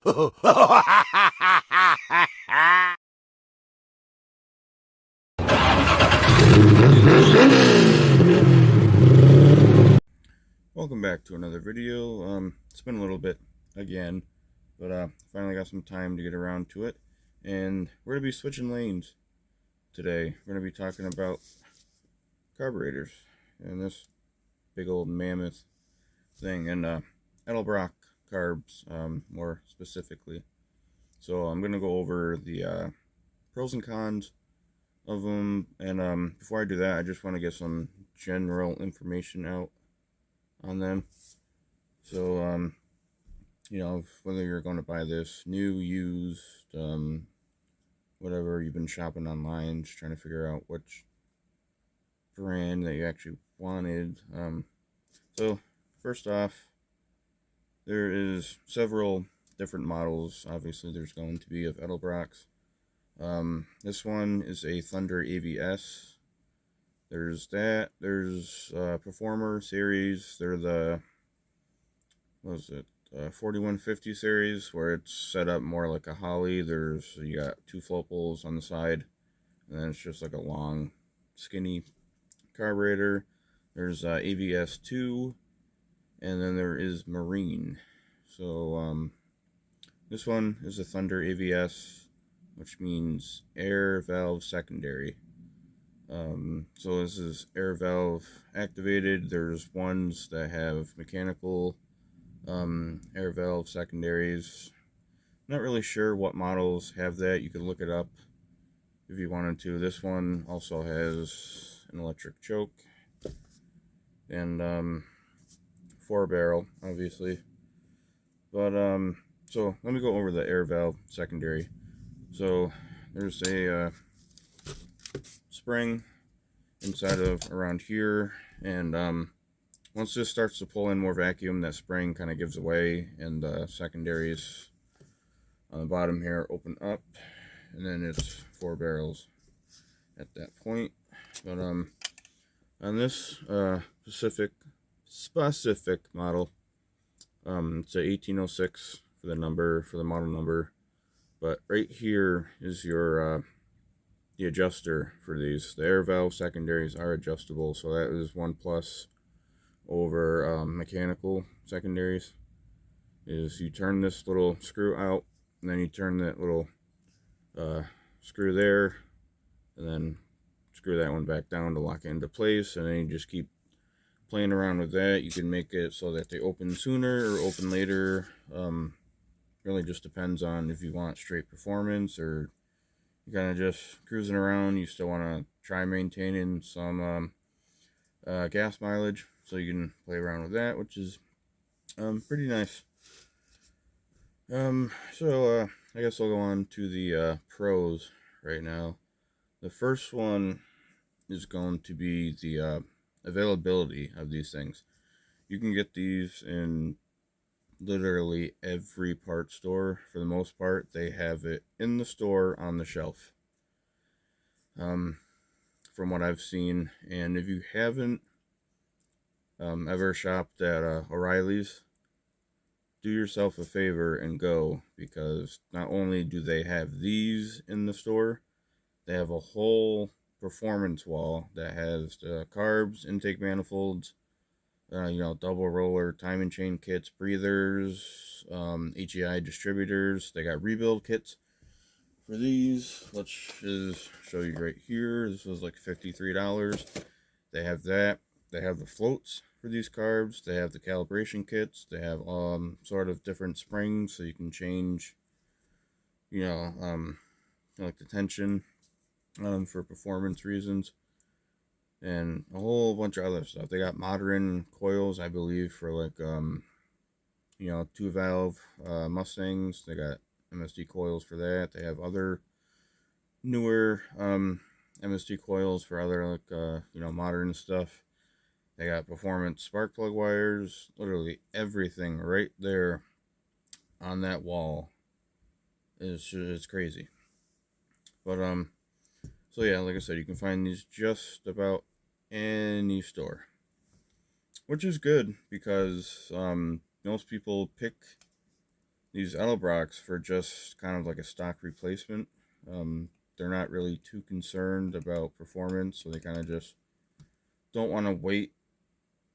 Welcome back to another video. It's been a little bit again, but finally got some time to get around to it, and we're gonna be switching lanes today. We're gonna be talking about carburetors and this big old mammoth thing, and edelbrock carbs, more specifically. So I'm gonna go over the pros and cons of them, and before I do that, I just want to get some general information out on them. So you know, whether you're going to buy this new, used, whatever, you've been shopping online, just trying to figure out which brand that you actually wanted. So first off, there is several different models. Obviously there's going to be of edelbrocks. This one is a Thunder AVS. There's that. There's Performer series. They're the, what is it, 4150 series, where it's set up more like a Holly. You got two float poles on the side, and then it's just like a long, skinny carburetor. There's AVS 2, and then there is Marine. So this one is a Thunder AVS, which means air valve secondary. So this is air valve activated. There's ones that have mechanical air valve secondaries. Not really sure what models have that. You could look it up if you wanted to. This one also has an electric choke and 4-barrel, obviously. But so let me go over the air valve secondary. So there's a spring inside of around here, and once this starts to pull in more vacuum, that spring kind of gives away, and the secondaries on the bottom here open up, and then it's 4 barrels at that point. But on this specific model, it's a 1806 for the model number, but right here is your the adjuster for these. The air valve secondaries are adjustable, so that is one plus over mechanical secondaries. Is you turn this little screw out, and then you turn that little screw there, and then screw that one back down to lock it into place, and then you just keep playing around with that. You can make it so that they open sooner or open later. Really just depends on if you want straight performance, or you kind of just cruising around. You still want to try maintaining some gas mileage, so you can play around with that, which is pretty nice. So I guess I'll go on to the pros right now. The first one is going to be the availability of these things. You can get these in literally every part store. For the most part, they have it in the store on the shelf, from what I've seen. And if you haven't ever shopped at O'Reilly's, do yourself a favor and go, because not only do they have these in the store, they have a whole performance wall that has carbs, intake manifolds, you know, double roller timing chain kits, breathers, HEI distributors. They got rebuild kits for these, which is, show you right here. This was like $53. They have that. They have the floats for these carbs. They have the calibration kits. They have sort of different springs, so you can change, you know, like the tension for performance reasons, and a whole bunch of other stuff. They got modern coils, I believe, for like you know, 2-valve Mustangs. They got MSD coils for that. They have other newer MSD coils for other, like you know, modern stuff. They got performance spark plug wires. Literally everything right there on that wall is crazy. But so yeah, like I said, you can find these just about any store, which is good, because most people pick these edelbrocks for just kind of like a stock replacement. They're not really too concerned about performance, so they kind of just don't want to wait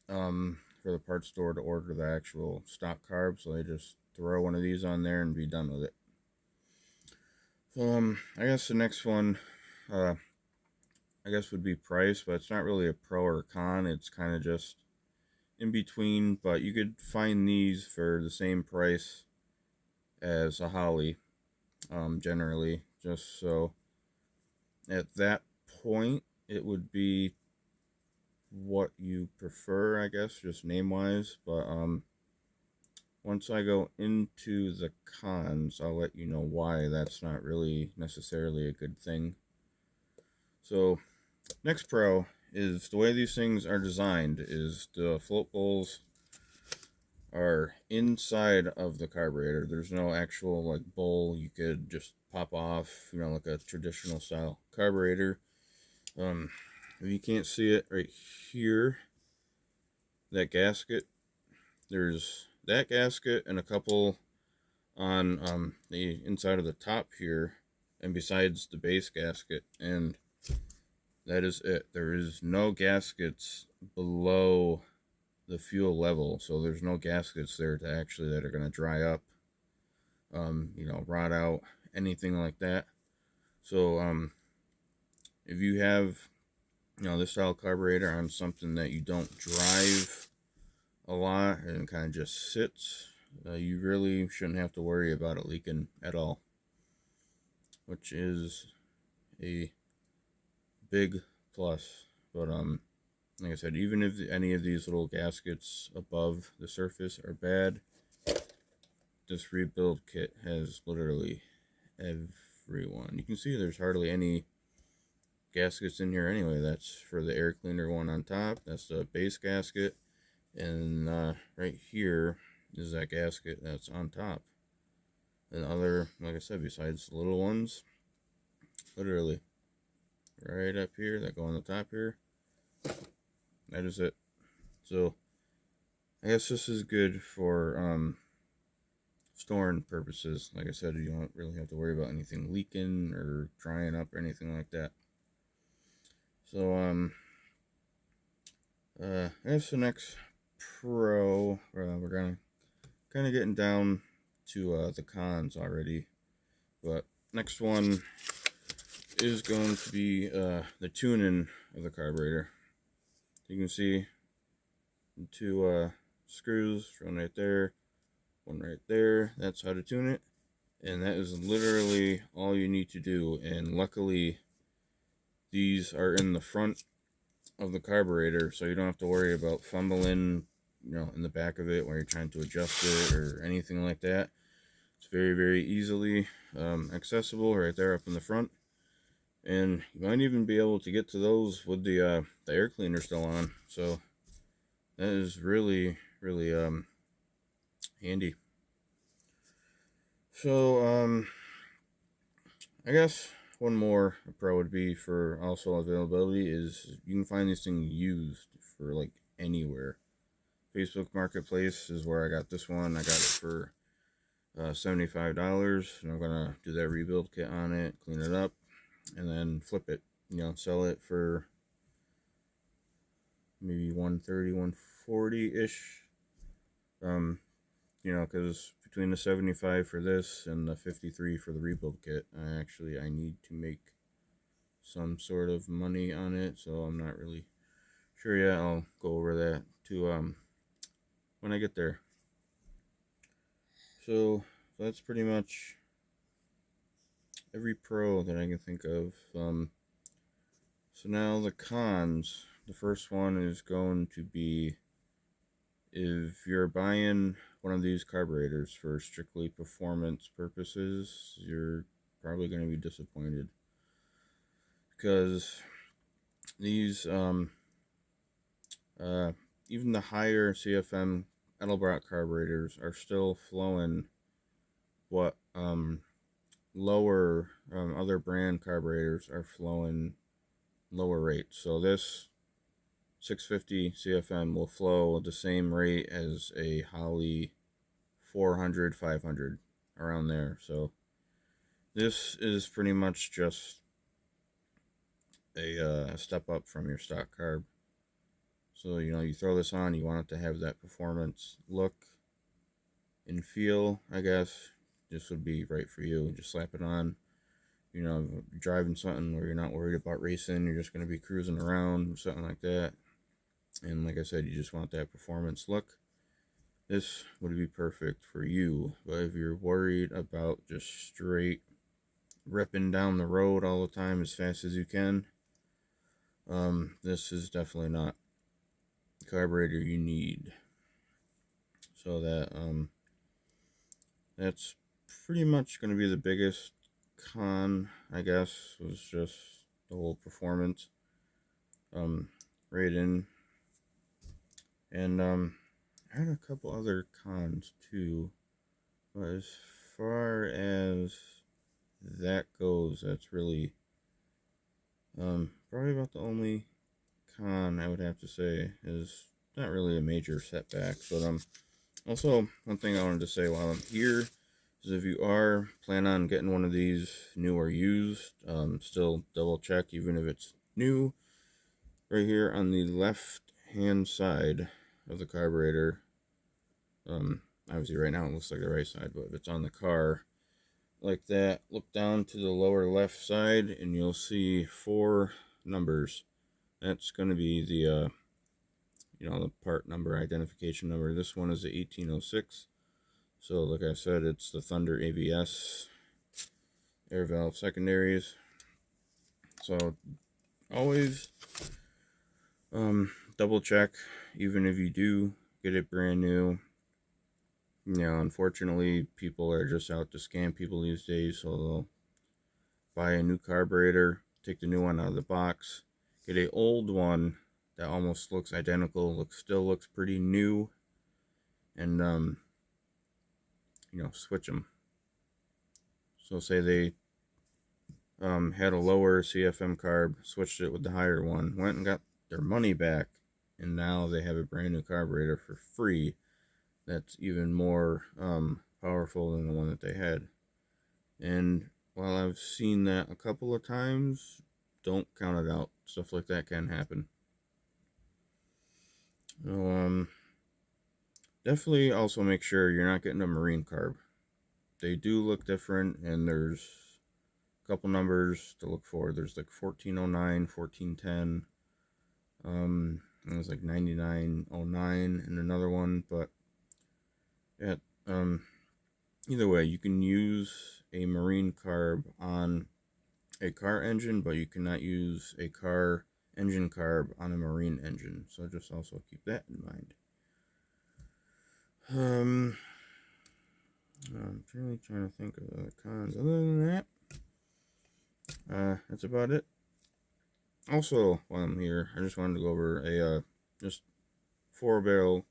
for the parts store to order the actual stock carbs, so they just throw one of these on there and be done with it. So I guess the next one, I guess would be price, but it's not really a pro or a con. It's kind of just in between. But you could find these for the same price as a Holly, generally. Just so at that point, it would be what you prefer, I guess, just name wise. But once I go into the cons, I'll let you know why that's not really necessarily a good thing. So next pro is the way these things are designed is the float bowls are inside of the carburetor. There's no actual like bowl you could just pop off, like a traditional style carburetor. If you can't see it right here, that gasket, there's that gasket and a couple on the inside of the top here, and besides the base gasket, and that is it. There is no gaskets below the fuel level, so there's no gaskets there to actually that are going to dry up, rot out, anything like that. So if you have this style carburetor on something that you don't drive a lot and kind of just sits, you really shouldn't have to worry about it leaking at all, which is a big plus. But like I said, even if any of these little gaskets above the surface are bad, this rebuild kit has literally every one. You can see there's hardly any gaskets in here anyway. That's for the air cleaner one on top. That's the base gasket. And right here is that gasket that's on top. And other, like I said, besides the little ones, literally right up here that go on the top here, that is it. So I guess this is good for storing purposes. Like I said, you don't really have to worry about anything leaking or drying up or anything like that. So I guess the next pro, we're gonna kind of getting down to the cons already, but next one is going to be the tuning of the carburetor. You can see the two screws, one right there, one right there. That's how to tune it, and that is literally all you need to do. And luckily these are in the front of the carburetor, so you don't have to worry about fumbling in the back of it when you're trying to adjust it or anything like that. It's very, very easily accessible right there up in the front, and you might even be able to get to those with the air cleaner still on. So that is really, really handy. So I guess one more pro would be for also availability is you can find these things used for like anywhere. Facebook Marketplace is where I got this one. I got it for $75, and I'm gonna do that rebuild kit on it, clean it up, and then flip it. Sell it for maybe 130, 140 ish. Because between the 75 for this and the 53 for the rebuild kit, I need to make some sort of money on it, so I'm not really sure yet. I'll go over that too when I get there. So that's pretty much every pro that I can think of. So now the cons. The first one is going to be if you're buying one of these carburetors for strictly performance purposes, you're probably going to be disappointed, because these even the higher CFM edelbrock carburetors are still flowing what lower other brand carburetors are flowing lower rates. So this 650 CFM will flow at the same rate as a Holley 400, 500. around there. So this is pretty much just a step up from your stock carb. So, you throw this on, you want it to have that performance look and feel, I guess. This would be right for you. Just slap it on. Driving something where you're not worried about racing, you're just going to be cruising around, something like that. And like I said, you just want that performance look. This would be perfect for you. But if you're worried about just straight ripping down the road all the time as fast as you can, this is definitely not the carburetor you need. So that's pretty much going to be the biggest con, I guess, was just the whole performance rating. And I had a couple other cons too, but as far as that goes, that's really probably about the only con I would have to say. Is not really a major setback. But also one thing I wanted to say while I'm here is if you are planning on getting one of these new or used, still double check, even if it's new. Right here on the left hand side of the carburetor, obviously right now it looks like the right side, but if it's on the car like that, look down to the lower left side and you'll see 4 numbers. That's going to be the the part number, identification number. This one is the 1806. So like I said, it's the Thunder AVS air valve secondaries. So always double check, even if you do get it brand new. Unfortunately, people are just out to scam people these days, so they'll buy a new carburetor, take the new one out of the box, get a old one that almost looks identical, still looks pretty new, and switch them. So say they had a lower CFM carb, switched it with the higher one, went and got their money back, and now they have a brand new carburetor for free that's even more powerful than the one that they had. And while I've seen that a couple of times, don't count it out. Stuff like that can happen. So, definitely also make sure you're not getting a marine carb. They do look different, and there's a couple numbers to look for. There's like 1409, 1410, and there's like 9909 and another one. But yeah, either way, you can use a marine carb on a car engine, but you cannot use a car engine carb on a marine engine. So just also keep that in mind. I'm really trying to think of the cons. Other than that, that's about it. Also, while I'm here, I just wanted to go over a just 4-barrel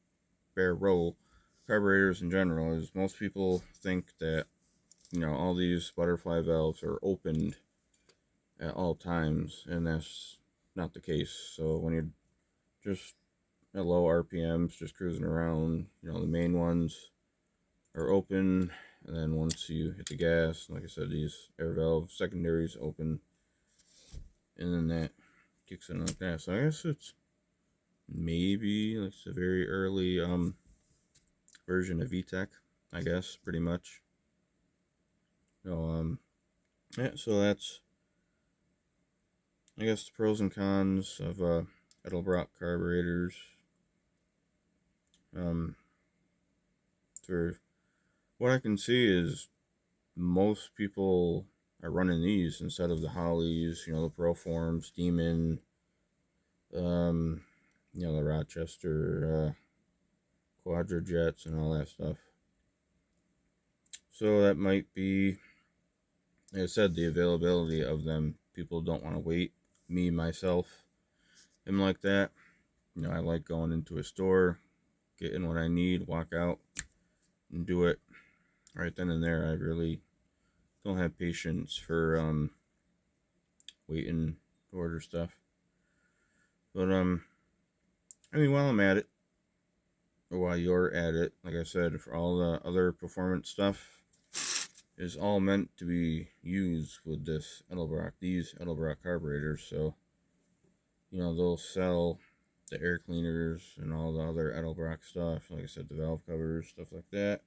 carburetors in general. Is most people think that all these butterfly valves are opened at all times, and that's not the case. So when you're just at low RPMs, just cruising around, the main ones are open, and then once you hit the gas, like I said, these air valve secondaries open, and then that kicks in like that. So I guess it's maybe like a very early version of VTEC, I guess, pretty much. So yeah, so that's, I guess, the pros and cons of edelbrock carburetors. For what I can see is most people are running these instead of the Hollies, the Proforms, Demon, the Rochester Quadra Jets and all that stuff. So that might be, like I said, the availability of them. People don't want to wait. Me, myself, am like that. I like going into a store, getting what I need, walk out, and do it right then and there. I really don't have patience for waiting to order stuff. But while I'm at it, or while you're at it, like I said, for all the other performance stuff, is all meant to be used with these edelbrock carburetors. So, you know, they'll sell the air cleaners and all the other edelbrock stuff, like I said, the valve covers, stuff like that.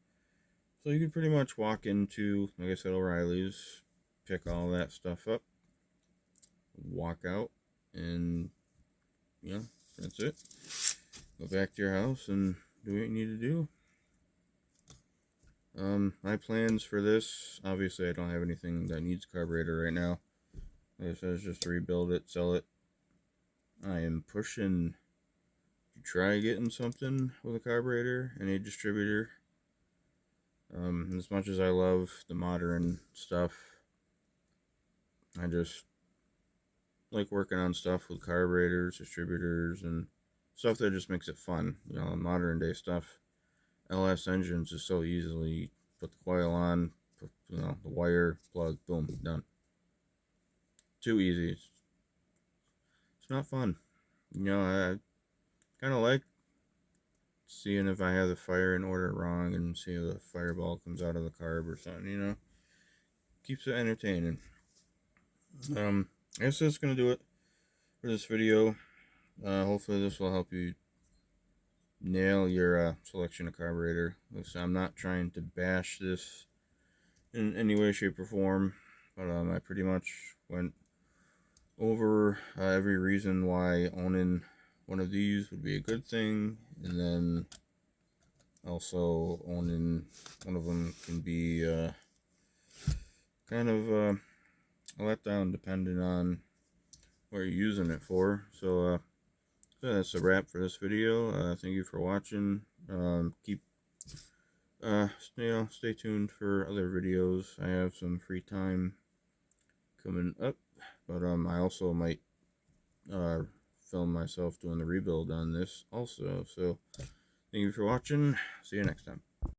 So you can pretty much walk into, like I said, O'Reilly's, pick all that stuff up, walk out, and, you know, that's it. Go back to your house and do what you need to do. My plans for this, obviously I don't have anything that needs carburetor right now. Like I said, it's just to rebuild it, sell it. I am pushing to try getting something with a carburetor and a distributor. As much as I love the modern stuff, I just like working on stuff with carburetors, distributors, and stuff that just makes it fun. You know, modern day stuff. LS engines is so easily put the coil on, put, you know, the wire, plug, boom, done. Too easy. It's not fun. You know, I kind of like seeing if I have the fire in order wrong and see if the fireball comes out of the carb or something, you know. Keeps it entertaining. I guess that's going to do it for this video. Hopefully this will help you nail your selection of carburetor. Listen, I'm not trying to bash this in any way, shape, or form, but I pretty much went over every reason why owning one of these would be a good thing, and then also owning one of them can be kind of a letdown depending on what you're using it for. So that's a wrap for this video. Thank you for watching. Keep stay tuned for other videos. I have some free time coming up, but I also might film myself doing the rebuild on this also. So thank you for watching. See you next time.